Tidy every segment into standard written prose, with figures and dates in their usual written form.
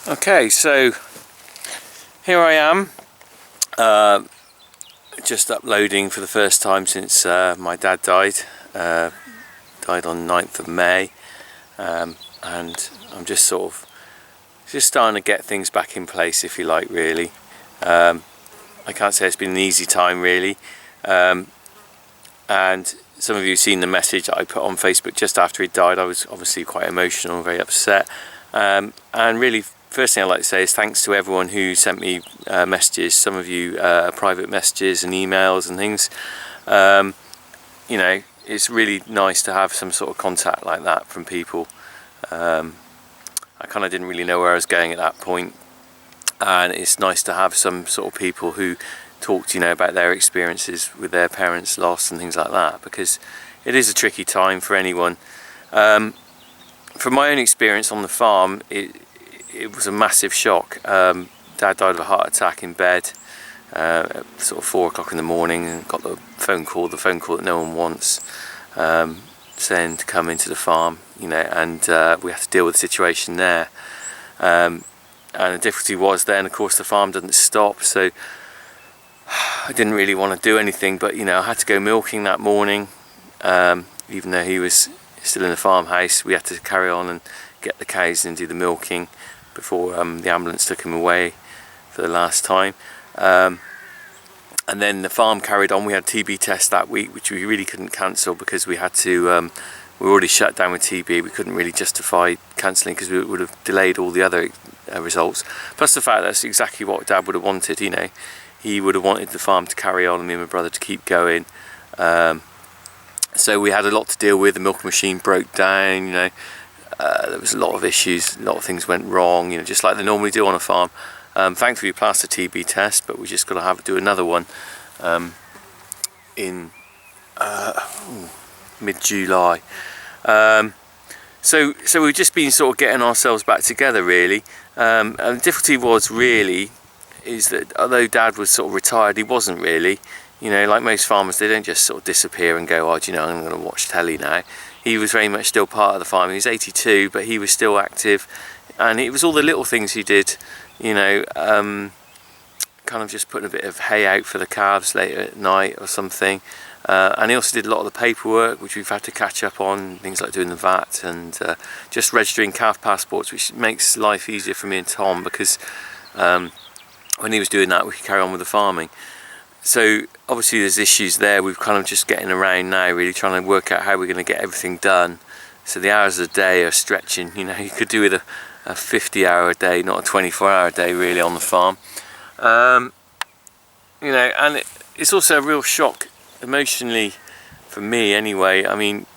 Okay, so here I am, just uploading for the first time since my dad died. Died on 9th of May, and I'm just starting to get things back in place, if you like, really. I can't say it's been an easy time, really, and some of you have seen the message that I put on Facebook just after he died. I was obviously quite emotional, very upset, and really, first thing I'd like to say is thanks to everyone who sent me messages, some of you private messages and emails and things. You know, it's really nice to have some sort of contact like that from people. I kind of didn't really know where I was going at that point, and it's nice to have some sort of people who talked, you know, about their experiences with their parents' loss and things like that, because it is a tricky time for anyone. From my own experience on the farm, it was a massive shock. Dad died of a heart attack in bed, at sort of 4 o'clock in the morning, and got the phone call that no one wants, saying to come into the farm, you know, and we had to deal with the situation there. And the difficulty was then, of course, the farm doesn't stop, so I didn't really want to do anything, but, you know, I had to go milking that morning. Even though he was still in the farmhouse, we had to carry on and get the cows and do the milking before the ambulance took him away for the last time. And then the farm carried on. We had a TB test that week, which we really couldn't cancel because we had to, we were already shut down with TB. We couldn't really justify cancelling because we would have delayed all the other results. Plus the fact that's exactly what Dad would have wanted, you know. He would have wanted the farm to carry on and me and my brother to keep going. So we had a lot to deal with. The milking machine broke down, you know. There was a lot of issues, a lot of things went wrong, you know, just like they normally do on a farm. Thankfully we passed the TB test, but we just got to do another one in mid-July. So we've just been sort of getting ourselves back together, really. And the difficulty was really is that although Dad was sort of retired, he wasn't really. You know, like most farmers, they don't just sort of disappear and go, oh, do you know, I'm going to watch telly now. He was very much still part of the farm. He was 82, but he was still active, and it was all the little things he did, you know, kind of just putting a bit of hay out for the calves later at night or something. And he also did a lot of the paperwork, which we've had to catch up on, things like doing the VAT and just registering calf passports, which makes life easier for me and Tom, because when he was doing that, we could carry on with the farming. So obviously there's issues there. We're kind of just getting around now, really trying to work out how we're going to get everything done. So the hours of the day are stretching. You know, you could do with a 50-hour a day, not a 24-hour day, really, on the farm. You know, and it's also a real shock emotionally for me, anyway. I mean,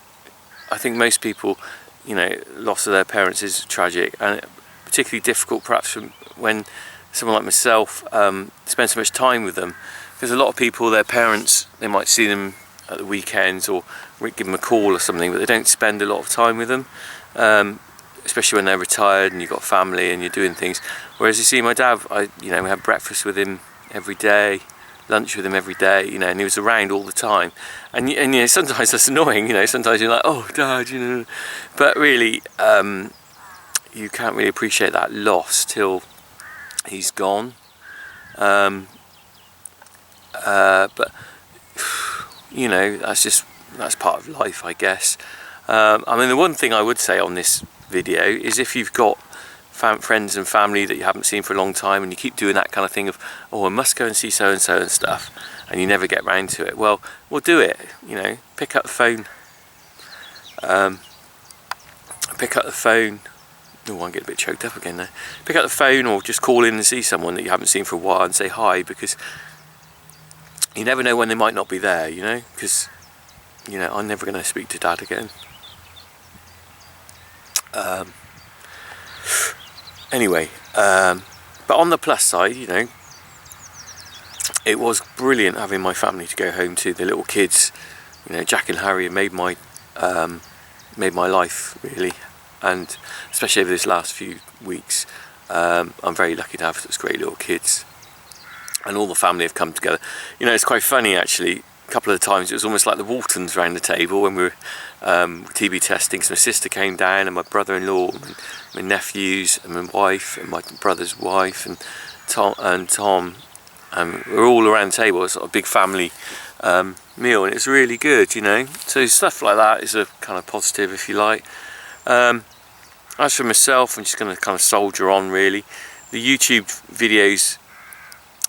I think most people, you know, loss of their parents is tragic, and particularly difficult, perhaps, when someone like myself spends so much time with them. Because a lot of people, their parents, they might see them at the weekends or give them a call or something, but they don't spend a lot of time with them, especially when they're retired and you've got family and you're doing things. Whereas you see my dad, you know, we had breakfast with him every day, lunch with him every day, you know, and he was around all the time. And you know, sometimes that's annoying, you know, sometimes you're like, oh, Dad, you know. But really, you can't really appreciate that loss till he's gone. But you know, that's part of life, I guess. I mean, the one thing I would say on this video is, if you've got friends and family that you haven't seen for a long time, and you keep doing that kind of thing of, oh, I must go and see so and so and stuff, and you never get round to it, well, do it. You know, pick up the phone. Oh, I'm getting a bit choked up again now. Pick up the phone, or just call in and see someone that you haven't seen for a while and say hi, because you never know when they might not be there, you know, because, you know, I'm never going to speak to Dad again. Anyway, but on the plus side, you know, it was brilliant having my family to go home to. The little kids, you know, Jack and Harry made my life, really, and especially over this last few weeks, I'm very lucky to have those great little kids. And all the family have come together. You know, it's quite funny, actually. a couple of times it was almost like the Waltons around the table when we were TB testing. So my sister came down, and my brother-in-law, and my nephews, and my wife, and my brother's wife, and Tom, and we're all around the table. It's sort of a big family meal, and it's really good, you know. So stuff like that is a kind of positive, if you like. As for myself, I'm just going to kind of soldier on, really. The YouTube videos,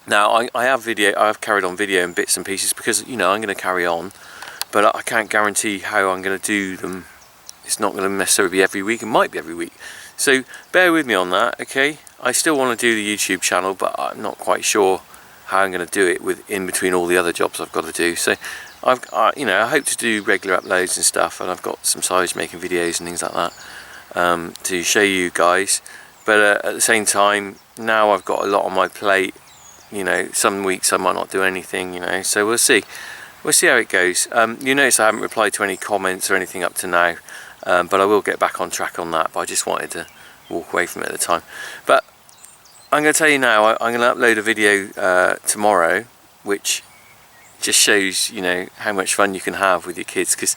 now I have carried on video in bits and pieces because, you know, I'm going to carry on, but I can't guarantee how I'm going to do them. It's not going to necessarily be every week. It might be every week, so bear with me on that, okay? I still want to do the YouTube channel, but I'm not quite sure how I'm going to do it in between all the other jobs I've got to do. So you know, I hope to do regular uploads and stuff, and I've got some silage making videos and things like that to show you guys. But at the same time, now I've got a lot on my plate. You know, some weeks I might not do anything, you know, so we'll see how it goes. You notice I haven't replied to any comments or anything up to now, but I will get back on track on that. But I just wanted to walk away from it at the time. But I'm going to tell you now, I'm going to upload a video tomorrow, which just shows, you know, how much fun you can have with your kids. Because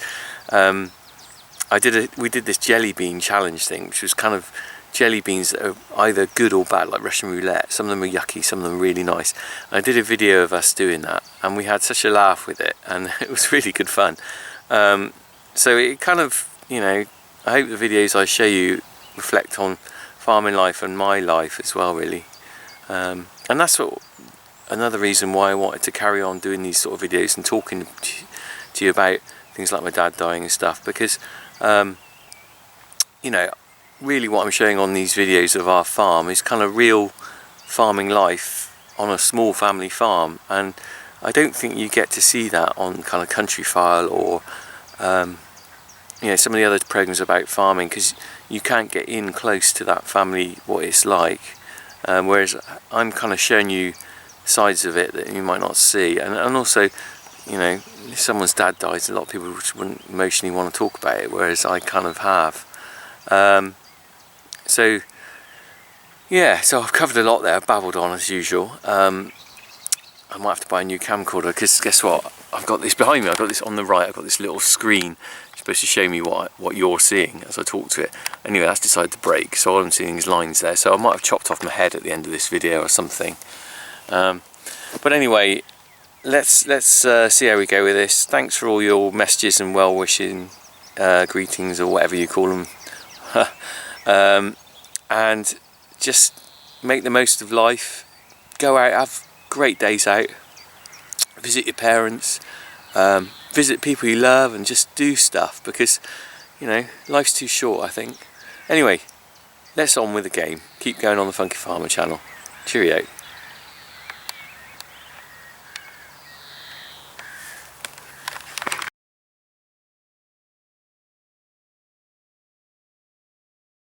we did this jelly bean challenge thing, which was kind of jelly beans that are either good or bad, like Russian roulette. Some of them are yucky, some of them are really nice. And I did a video of us doing that, and we had such a laugh with it, and it was really good fun. So it kind of, you know, I hope the videos I show you reflect on farming life and my life as well, really. And that's another reason why I wanted to carry on doing these sort of videos and talking to you about things like my dad dying and stuff, because you know, really what I'm showing on these videos of our farm is kind of real farming life on a small family farm, and I don't think you get to see that on kind of Countryfile or you know, some of the other programs about farming, because you can't get in close to that family, what it's like, whereas I'm kind of showing you sides of it that you might not see. And also, you know, if someone's dad dies, a lot of people wouldn't emotionally want to talk about it, whereas I kind of have. So yeah, so I've covered a lot there, I've babbled on as usual. I might have to buy a new camcorder, because guess what, I've got this behind me, I've got this on the right, I've got this little screen supposed to show me what you're seeing as I talk to it. Anyway, that's decided to break, so all I'm seeing is lines there, so I might have chopped off my head at the end of this video or something. But anyway, let's see how we go with this. Thanks for all your messages and well-wishing greetings, or whatever you call them. And just make the most of life, go out, have great days out, visit your parents, visit people you love, and just do stuff, because, you know, life's too short, I think. Anyway, let's on with the game. Keep going on the Funky Farmer channel. Cheerio.